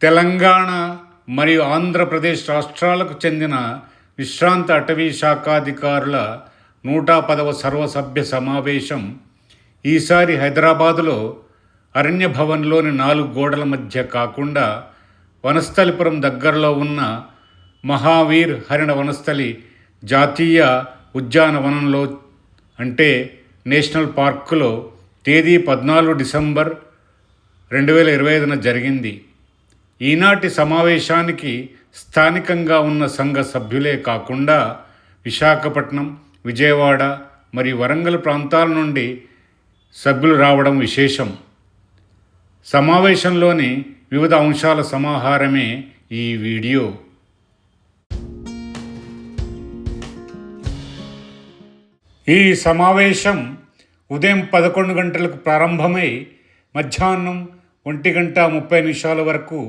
తెలంగాణ మరియు ఆంధ్రప్రదేశ్ రాష్ట్రాలకు చెందిన విశ్రాంత అటవీ శాఖాధికారుల 110వ సర్వసభ్య సమావేశం ఈసారి హైదరాబాదులో అరణ్య భవన్లోని 4 గోడల మధ్య కాకుండా వనస్థలిపురం దగ్గరలో ఉన్న మహావీర్ హరిణ వనస్థలి జాతీయ ఉద్యానవనంలో అంటే నేషనల్ పార్కులో తేదీ 14 డిసెంబర్ 2025న జరిగింది. ఈనాటి సమావేశానికి స్థానికంగా ఉన్న సంఘ సభ్యులే కాకుండా విశాఖపట్నం, విజయవాడ మరియు వరంగల్ ప్రాంతాల నుండి సభ్యులు రావడం విశేషం. సమావేశంలోని వివిధ అంశాల సమాహారమే ఈ వీడియో. ఈ సమావేశం ఉదయం 11 గంటలకు ప్రారంభమై మధ్యాహ్నం 1:30 వరకు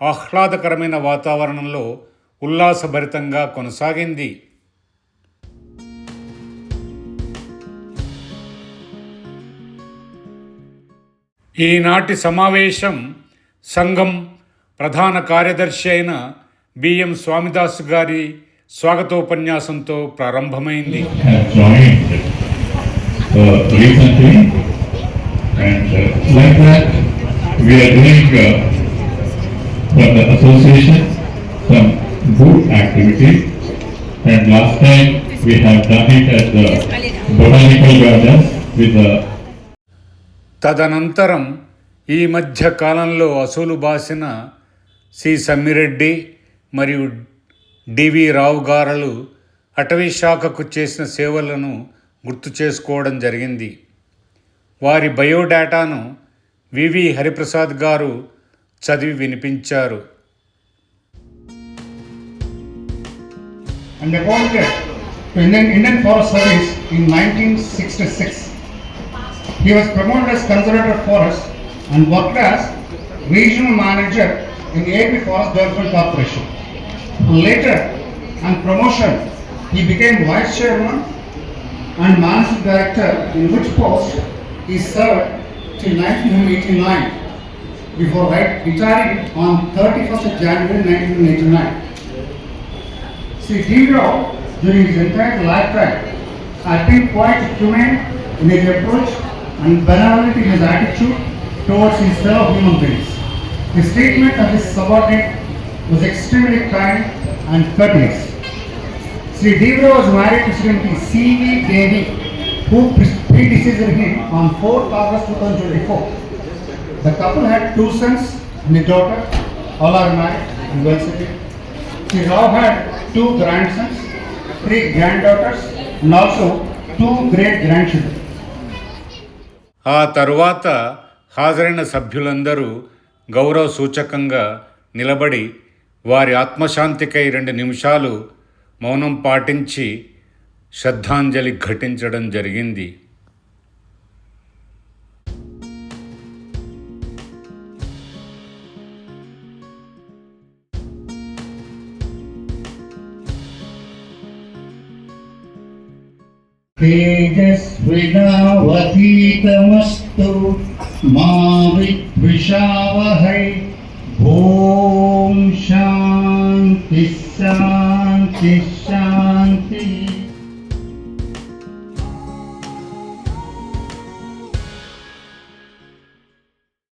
ఆహ్లాదకరమైన వాతావరణంలో ఉల్లాసభరితంగా కొనసాగింది. ఈనాటి సమావేశం సంఘం ప్రధాన కార్యదర్శి అయిన బిఎం స్వామిదాస్ గారి స్వాగతోపన్యాసంతో ప్రారంభమైంది. We are doing from the association some good activities, and last time we have done it at the botanical gardens with the. తదనంతరం ఈ మధ్య కాలంలో అసూలు బాసిన సి సమ్మిరెడ్డి మరియు డివి రావు గారులు అటవీ శాఖకు చేసిన సేవలను గుర్తు చేసుకోవడం జరిగింది. వారి బయోడేటాను వివి హరిప్రసాద్ గారు చదివి వినిపించారు. And appointed to Indian Forest Service in 1966. He was promoted as Conservator Forest and worked as Regional Manager in AP Forest Development Corporation. And later, on promotion, he became Vice Chairman and Managing Director, in which post he served till 1989 before retiring on 31st of January 1989. Sri D. Rao, during his entire lifetime, had been quite humane in his approach and benevolent in his attitude towards his fellow human beings. His treatment of his subordinate was extremely kind and courteous. Sri D. Rao was married to Srimati C.V. Devi, who predeceased him on 4th August 2024. The couple had 2 sons and a daughter, all are married and well settled. Sri Rao had 2 grandsons, 3 granddaughters and also 2 great-grandchildren. ఆ తరువాత హాజరైన సభ్యులందరూ గౌరవ సూచకంగా నిలబడి వారి ఆత్మశాంతికై 2 నిమిషాలు మౌనం పాటించి శ్రద్ధాంజలి ఘటించడం జరిగింది. తేజస్వినావధీతమస్తు మా విద్విషావహై. ఓం శాంతి శాంతి శాంతి.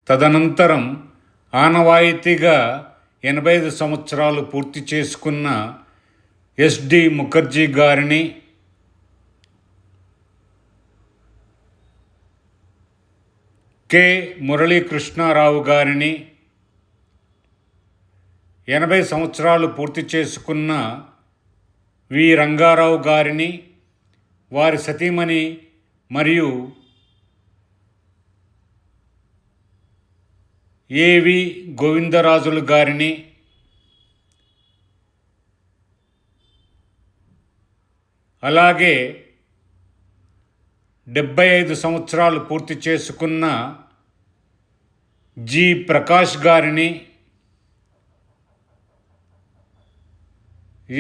తదనంతరం ఆనవాయితీగా 85 సంవత్సరాలు పూర్తి చేసుకున్న ఎస్డి ముఖర్జీ గారిని, కె మురళీకృష్ణారావు గారిని, 80 సంవత్సరాలు పూర్తి చేసుకున్న వి రంగారావు గారిని, వారి సతీమణి మరియు ఏవి గోవిందరాజులు గారిని, అలాగే 75 సంవత్సరాలు పూర్తి చేసుకున్న జి ప్రకాష్ గారిని,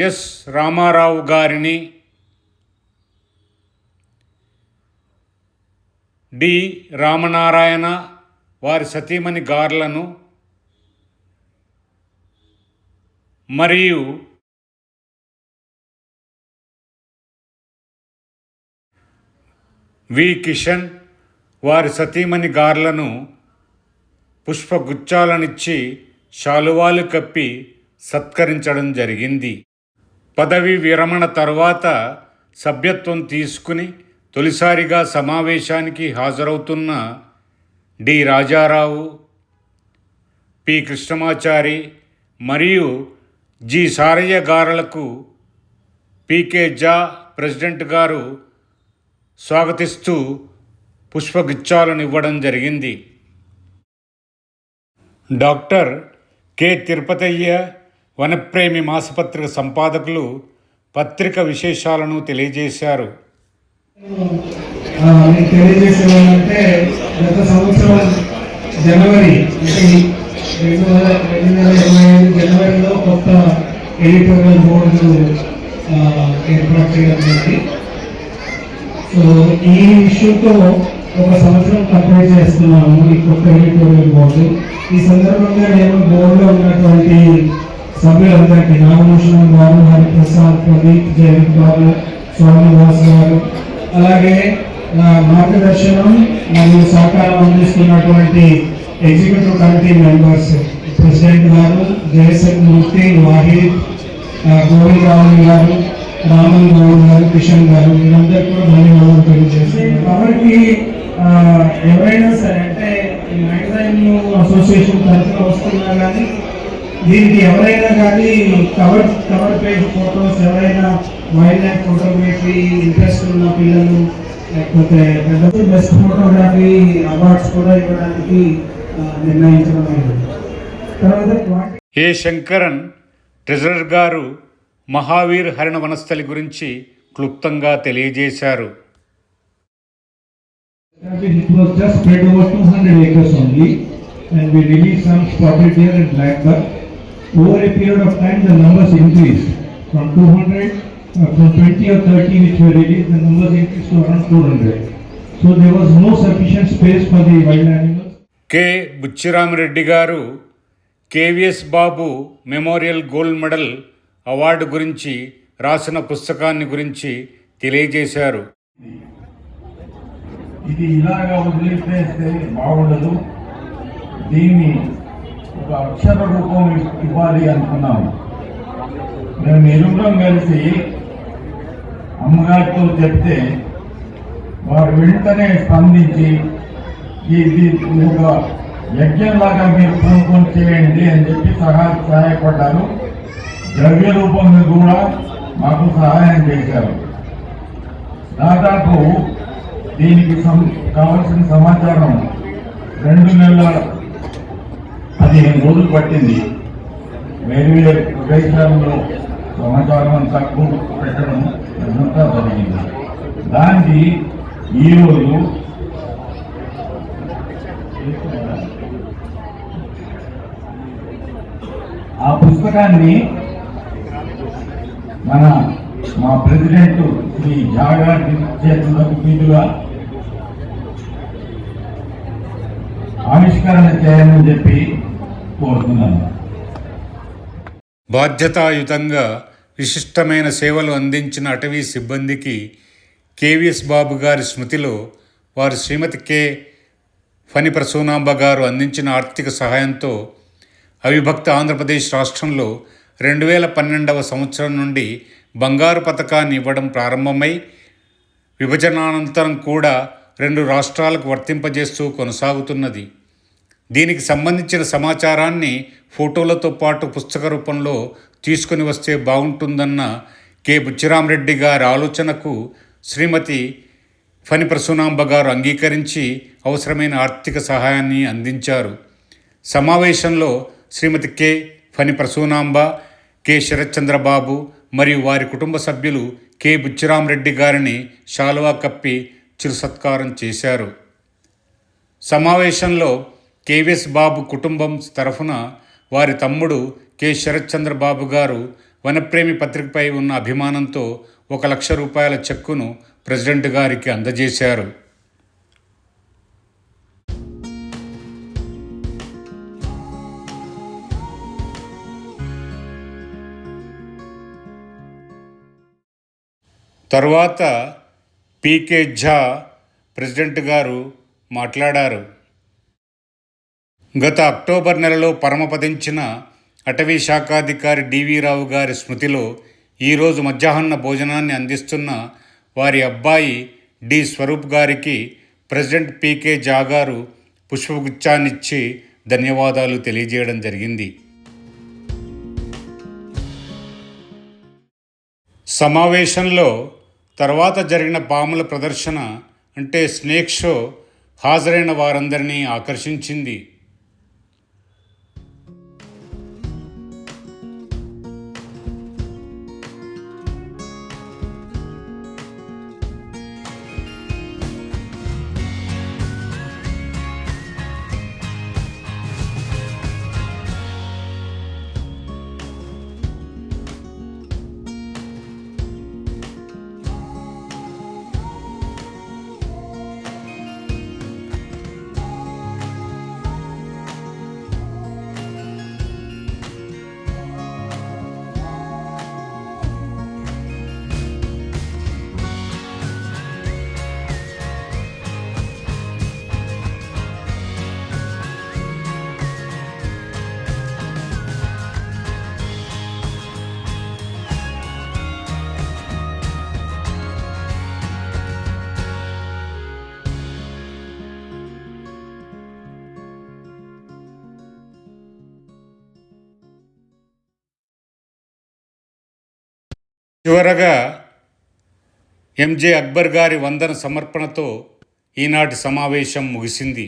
ఎస్ రామారావు గారిని, డి రామనారాయణ వారి సతీమణి గార్లను, మరియు వి కిషన్ వారి సతీమణి గార్లను పుష్పగుచ్చాలనిచ్చి శాలువాలు కప్పి సత్కరించడం జరిగింది. పదవి విరమణ తర్వాత సభ్యత్వం తీసుకుని తొలిసారిగా సమావేశానికి హాజరవుతున్న డి రాజారావు, పి కృష్ణమాచారి మరియు జి సారయ్య గారులకు పికే జా ప్రెసిడెంట్ గారు స్వాగతిస్తూ పుష్పగుచ్చాలను ఇవ్వడం జరిగింది. డాక్టర్ కె తిరుపతయ్య వనప్రేమి మాసపత్రిక సంపాదకులు పత్రిక విశేషాలను తెలియజేశారు. నేను తెలియజేసేవాళ్ళంటే గత సంవత్సరం జనవరి 2025 జనవరిలో కొత్త ఎడిటోరియల్ బోర్డు ఏర్పాటు చేయడం జరిగింది. సో ఈ ఇష్యూతో ఒక సంవత్సరం కంప్లీట్ చేస్తున్నాము ఈ కొత్త ఎడిటోరియల్ బోర్డు. ఈ సందర్భంగా నేను బోర్డులో ఉన్నటువంటి సభ్యులందరికీ నాగభూషణం గారు, హరిప్రసాద్, ప్రదీప్, జయంత్ గారు, స్వామివాస్ గారు, అలాగే మార్గదర్శనం మరియు సహకారం అందిస్తున్నటువంటి ఎగ్జిక్యూటివ్ కమిటీ మెంబర్స్ ప్రెసిడెంట్ గారు, జయశంకర్ మూర్తి, వాహిద్, గోవిందరావు గారు, రామన్ గౌడ్ గారు, కిషన్ గారు, వీరందరికీ కూడా ధన్యవాదాలు తెలియజేసి కాబట్టి ఎవరైనా సరే అంటే మ్యాగజైన్ అసోసియేషన్ తరఫున వస్తున్నా కానీ దీనికి ఎవరైనా కానీ కవర్ పేజ్ ఫోటోస్, ఎవరైనా వైల్డ్ లైఫ్ ఫోటోగ్రఫీ ఇంట్రెస్ట్ ఉన్న పిల్లలు లేకపోతే బెస్ట్ ఫోటోగ్రఫీ అవార్డ్స్ కూడా ఇవ్వడానికి నిర్ణయించడం అయింది. తర్వాత ఏ శంకరన్ ట్రెజరర్ గారు మహావీర్ హరిణ వనస్థలి గురించి క్లుప్తంగా తెలియజేశారు. It was just spread over 200 acres only, and we released some spotted deer and black buck. Over a period of time, the numbers increased from 200, from 20 or 30 which were released, the numbers increased to around 400. So there was no sufficient space for the wild animals. K బుచ్చిరామిరెడ్డి గారు KVS బాబు memorial gold medal award గురించి రాసిన పుస్తకాన్ని గురించి తెలియజేశారు. ఇది ఇలాగా వదిలిపేస్తే బాగుండదు, దీన్ని ఒక అక్షర రూపం ఇవ్వాలి అనుకున్నాము. మేము ఇరువురం కలిసి అమ్మగారితో చెప్తే వారు వెంటనే స్పందించి ఇది ఒక యజ్ఞంలాగా మీరు పూనుకొని చేయండి అని చెప్పి సహాయపడ్డారు. ద్రవ్య రూపంగా కూడా మాకు సహాయం చేశారు. దాదాపు దీనికి కావాల్సిన సమాచారం 2 నెలల 15 రోజులు పట్టింది. వేరు వేరు ప్రదేశాల్లో సమాచారం అంతా పెట్టడం ఇదంతా జరిగింది. దానికి ఈరోజు ఆ పుస్తకాన్ని మా ప్రెసిడెంట్ శ్రీ జాగా చేతులకు మీదుగా ఆవిష్కరణ చేయమని చెప్పి కోరుతున్నాను. బాధ్యతాయుతంగా విశిష్టమైన సేవలు అందించిన అటవీ సిబ్బందికి కేవిఎస్ బాబు గారి స్మృతిలో వారి శ్రీమతి కె ఫణి ప్రసూనాంబ గారు అందించిన ఆర్థిక సహాయంతో అవిభక్త ఆంధ్రప్రదేశ్ రాష్ట్రంలో 2012వ సంవత్సరం నుండి బంగారు పథకాన్ని ఇవ్వడం ప్రారంభమై విభజనానంతరం కూడా 2 రాష్ట్రాలకు వర్తింపజేస్తూ కొనసాగుతున్నది. దీనికి సంబంధించిన సమాచారాన్ని ఫోటోలతో పాటు పుస్తక రూపంలో తీసుకుని వస్తే బాగుంటుందన్న కె బుచ్చిరామిరెడ్డి గారి ఆలోచనకు శ్రీమతి ఫణి ప్రసూనాంబ గారు అంగీకరించి అవసరమైన ఆర్థిక సహాయాన్ని అందించారు. సమావేశంలో శ్రీమతి కె ఫణి ప్రసూనాంబ, కె శరత్చంద్రబాబు మరియు వారి కుటుంబ సభ్యులు కె బుచ్చిరామిరెడ్డి గారిని శాలువా కప్పి చిరు సత్కారం చేశారు. సమావేశంలో కేవిఎస్ బాబు కుటుంబం తరఫున వారి తమ్ముడు కె శరత్చంద్రబాబు గారు వనప్రేమి పత్రికపై ఉన్న అభిమానంతో 1,00,000 రూపాయల చెక్కును ప్రెసిడెంట్ గారికి అందజేశారు. తరువాత పీకే ఝా ప్రెసిడెంట్ గారు మాట్లాడారు. గత అక్టోబర్ నెలలో పరమపదించిన అటవీ శాఖాధికారి డివి రావు గారి స్మృతిలో ఈరోజు మధ్యాహ్న భోజనాన్ని అందిస్తున్న వారి అబ్బాయి డి స్వరూప్ గారికి ప్రెసిడెంట్ పీకే ఝా గారు పుష్పగుచ్చాన్నిచ్చి ధన్యవాదాలు తెలియజేయడం జరిగింది. సమావేశంలో తర్వాత జరిగిన పాముల ప్రదర్శన అంటే స్నేక్ షో హాజరైన వారందరినీ ఆకర్షించింది. చివరగా ఎంజే అక్బర్ గారి వందన సమర్పణతో ఈనాటి సమావేశం ముగిసింది.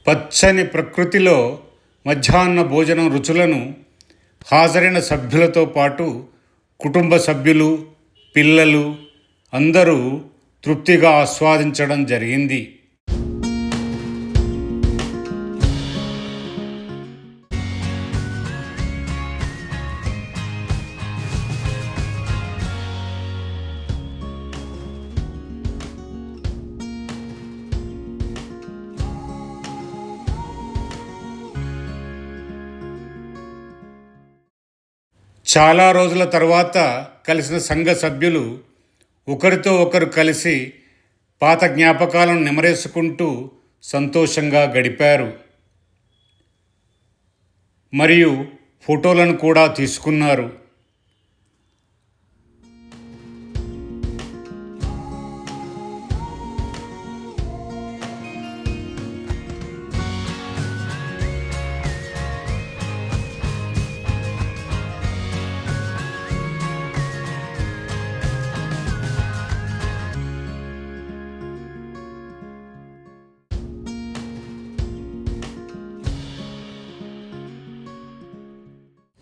పచ్చని ప్రకృతిలో మధ్యాహ్న భోజనం రుచులను హాజరైన సభ్యులతో పాటు కుటుంబ సభ్యులు, పిల్లలు అందరూ తృప్తిగా ఆస్వాదించడం జరిగింది. చాలా రోజుల తర్వాత కలిసిన సంఘ సభ్యులు ఒకరితో ఒకరు కలిసి పాత జ్ఞాపకాలను నెమరేసుకుంటూ సంతోషంగా గడిపారు. మరియు ఫోటోలను కూడా తీసుకున్నారు.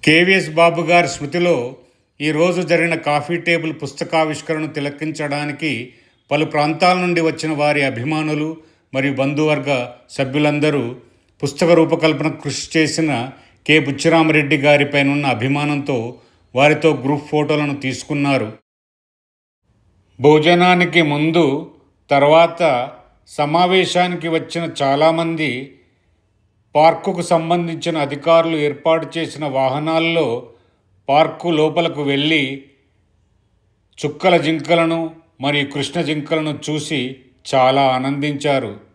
కేవీఎస్ బాబు గారి స్మృతిలో ఈరోజు జరిగిన కాఫీ టేబుల్ పుస్తకావిష్కరణను తిలకించడానికి పలు ప్రాంతాల నుండి వచ్చిన వారి అభిమానులు మరియు బంధువర్గ సభ్యులందరూ పుస్తక రూపకల్పనకు కృషి చేసిన కె బుచ్చిరామరెడ్డి గారిపైనున్న అభిమానంతో వారితో గ్రూప్ ఫోటోలను తీసుకున్నారు. భోజనానికి ముందు తర్వాత సమావేశానికి వచ్చిన చాలామంది పార్కుకు సంబంధించిన అధికారులు ఏర్పాటు చేసిన వాహనాల్లో పార్కు లోపలకు వెళ్ళి చుక్కల జింకలను మరియు కృష్ణ జింకలను చూసి చాలా ఆనందించారు.